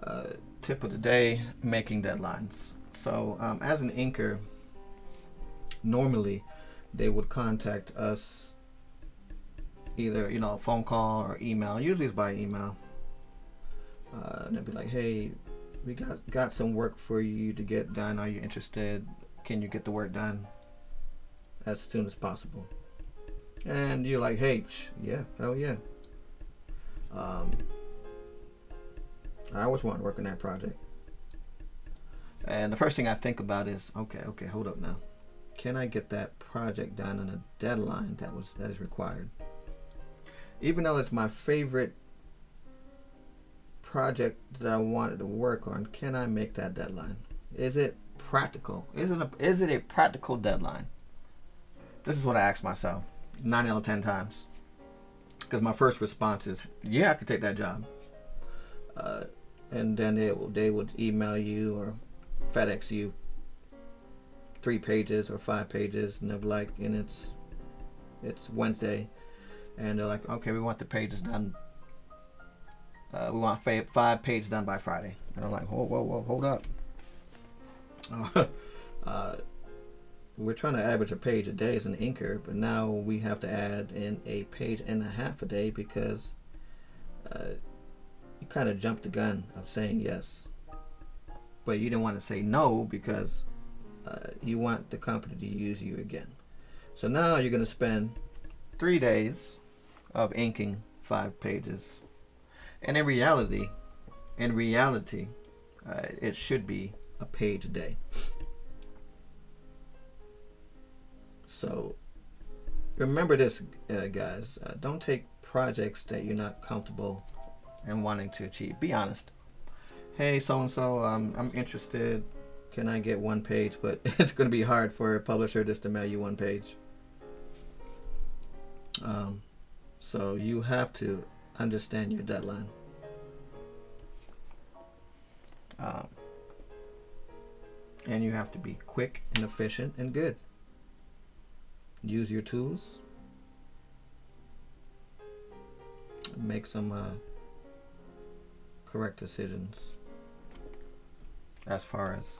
Uh, Tip of the day: making deadlines. So, as an inker, normally they would contact us either phone call or email. Usually it's by email. They'd be like, "Hey, we got some work for you to get done. Are you interested? Can you get the work done as soon as possible?" And you're like, "Hey, yeah, hell yeah." Um, I always want to work on that project. And the first thing I think about is, okay, hold up now. Can I get that project done on a deadline that is required? Even though it's my favorite project that I wanted to work on, can I make that deadline? Is it practical? Is it a practical deadline? This is what I ask myself 9 out of 10 times. Because my first response is, yeah, I could take that job. Uh, and then they would email you or FedEx you 3 pages or 5 pages, and they're like, and it's Wednesday, and they're like, okay, we want the pages done. We want 5 pages done by Friday. And I'm like, whoa, hold up. uh, we're trying to average a page a day as an inker, but now we have to add in a page and a half a day because you kind of jumped the gun of saying yes, but you didn't want to say no because you want the company to use you again. So now you're going to spend 3 days of inking 5 pages, and in reality, it should be a page a day. So remember this, guys. Don't take projects that you're not comfortable and wanting to achieve. Be honest. Hey, so and so, I'm interested. Can I get 1 page? But it's going to be hard for a publisher just to mail you 1 page. Um, so you have to understand your deadline. Um, and you have to be quick and efficient and good. Use your tools. Make some correct decisions as far as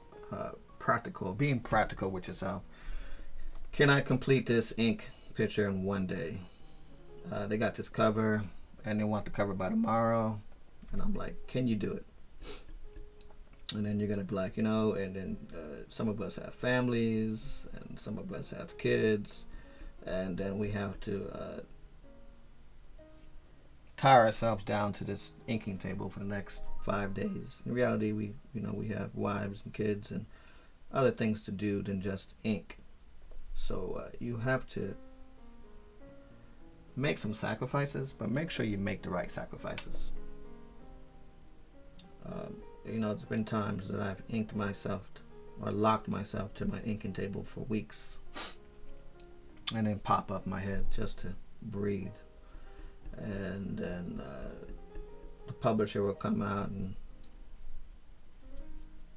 being practical with yourself. Can I complete this ink picture in 1 day? They got this cover and they want the cover by tomorrow, and I'm like, can you do it? And then you're gonna be like, and then some of us have families and some of us have kids, and then we have to tie ourselves down to this inking table for the next 5 days. In reality, we have wives and kids and other things to do than just ink. So you have to make some sacrifices, but make sure you make the right sacrifices. There's been times that I've inked myself or locked myself to my inking table for weeks and then pop up my head just to breathe. And then the publisher will come out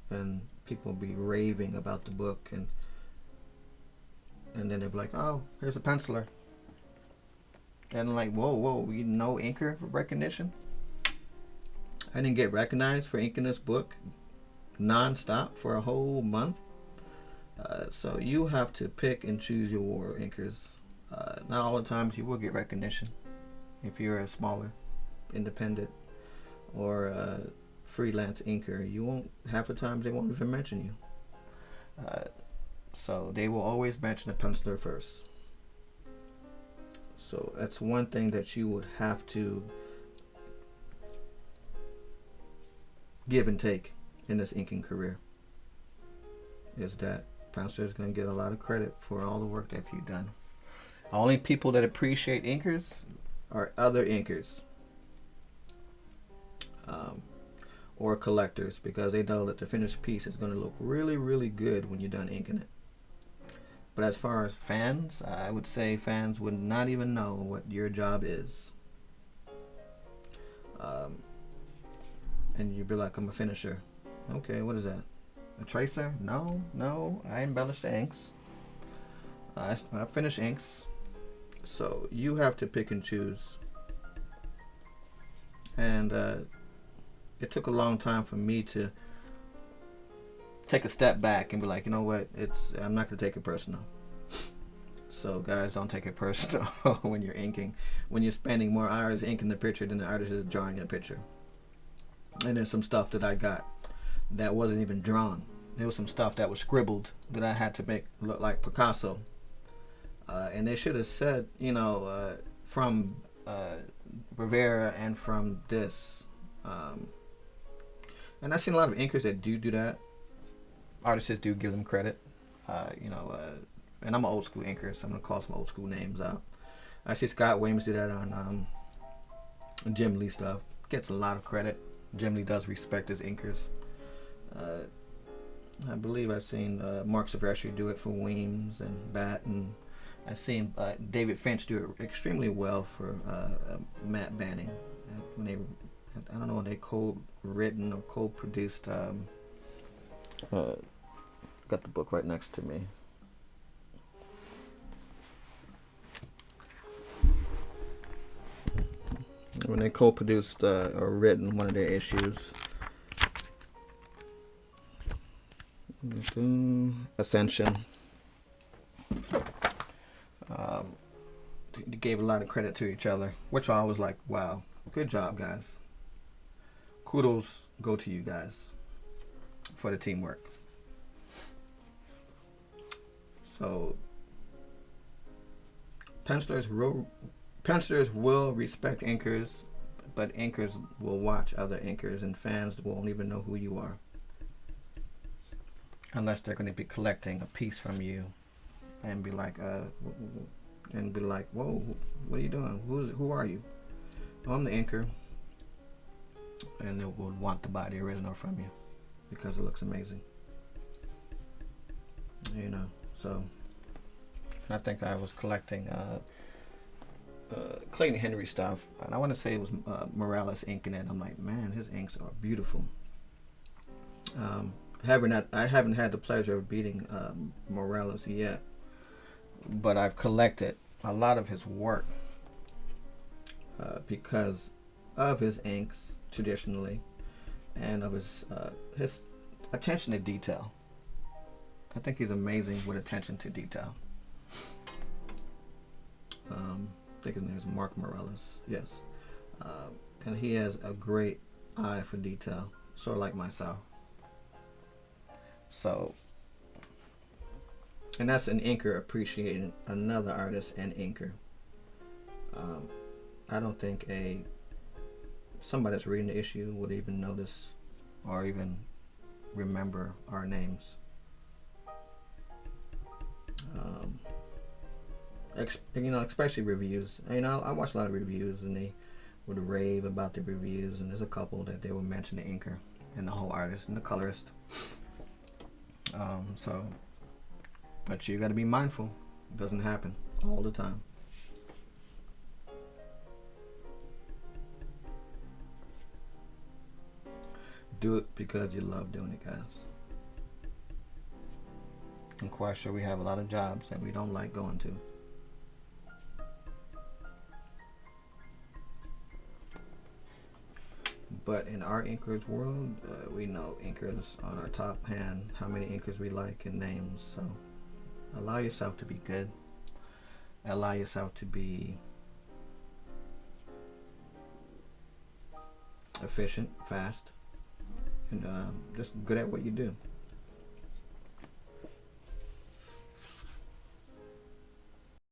and people will be raving about the book, and then they'll be like, oh, here's a penciler. And I'm like, whoa, you know inker recognition? I didn't get recognized for inking this book non-stop for a whole month. So you have to pick and choose your war inkers. Not all the times you will get recognition. If you're a smaller, independent, or freelance inker, you won't. Half the times they won't even mention you. So they will always mention the penciler first. So that's one thing that you would have to give and take in this inking career, is that penciler is going to get a lot of credit for all the work that you've done. Only people that appreciate inkers are other inkers, or collectors, because they know that the finished piece is going to look really, really good when you're done inking it. But as far as fans, I would say fans would not even know what your job is. And you'd be like, I'm a finisher. Okay, what is that? A tracer? No, I embellish the inks. I finish inks. So you have to pick and choose. And it took a long time for me to take a step back and be like, you know what, I'm not gonna take it personal. So guys, don't take it personal when you're inking. When you're spending more hours inking the picture than the artist is drawing a picture. And there's some stuff that I got that wasn't even drawn. There was some stuff that was scribbled that I had to make look like Picasso. And they should have said, from Rivera and from this. And I've seen a lot of inkers that do that. Artists do give them credit. And I'm an old school inker, so I'm going to call some old school names out. I see Scott Williams do that on Jim Lee stuff. Gets a lot of credit. Jim Lee does respect his inkers. I believe I've seen Mark Silvestri do it for Weems and Bat, and I've seen David Finch do it extremely well for Matt Banning. When they, I don't know, when they co-written or co-produced. Got the book right next to me. When they co-produced or written one of their issues. Ascension. They gave a lot of credit to each other, which I was like, wow, good job, guys. Kudos go to you guys for the teamwork. So pencilers will respect inkers, but inkers will watch other inkers, and fans won't even know who you are unless they're going to be collecting a piece from you and be like, whoa, what are you doing? Who are you? I'm the inker, and they will want to buy the original from you because it looks amazing. So I think I was collecting Clayton Henry stuff, and I want to say it was Morales inking it. I'm like, man, his inks are beautiful. I haven't had the pleasure of beating Morales yet, but I've collected a lot of his work because of his inks traditionally, and of his attention to detail. I think he's amazing with attention to detail. I think his name is Mark Morales. Yes, and he has a great eye for detail, sort of like myself. So, and that's an inker appreciating another artist and inker. I don't think somebody that's reading the issue would even notice or even remember our names. Especially reviews. I watch a lot of reviews, and they would rave about the reviews, and there's a couple that they will mention the inker and the whole artist and the colorist. But you got to be mindful. It doesn't happen all the time. Do it because you love doing it, guys. I'm quite sure we have a lot of jobs that we don't like going to. But in our inkers world, we know inkers on our top hand, how many inkers we like and names. So allow yourself to be good. Allow yourself to be efficient, fast, and just good at what you do.